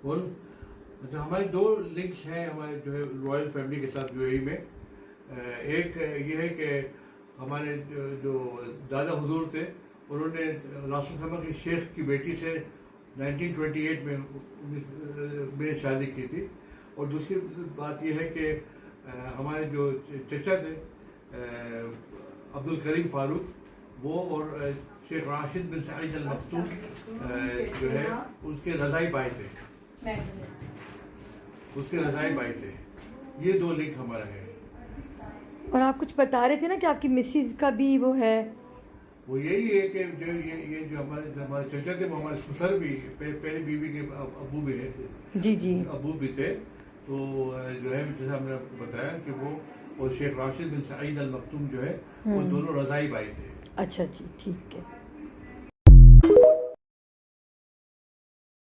اچھا ہمارے دو لنکس ہیں ہمارے جو ہے رائل فیملی کے ساتھ UAE میں. ایک یہ ہے کہ ہمارے جو دادا حضور تھے انہوں نے راشد خیمہ کے شیخ کی بیٹی سے 1928 میں شادی کی تھی. اور دوسری بات یہ ہے کہ ہمارے جو چچا تھے عبد الکریم فاروق وہ اور شیخ راشد بن سعید المختوم جو ہے اس کے رضائی بھائی تھے. یہ دو لنک ہمارا ہے. اور آپ کچھ بتا رہے تھے نا کہ آپ کی مسز کا بھی وہ ہے. وہ یہی ہے کہ جو یہ جو ہمارے چچا تھے وہ ہمارے سسر بھی پہلی بیوی کے ابو بھی ہے. جی ابو بھی تھے. تو جو ہے جیسا ہم نے آپ کو بتایا کہ وہ اور شیخ راشد بن سعید المختوم جو ہے وہ دونوں رضائی بھائی تھے. اچھا جی ٹھیک ہے.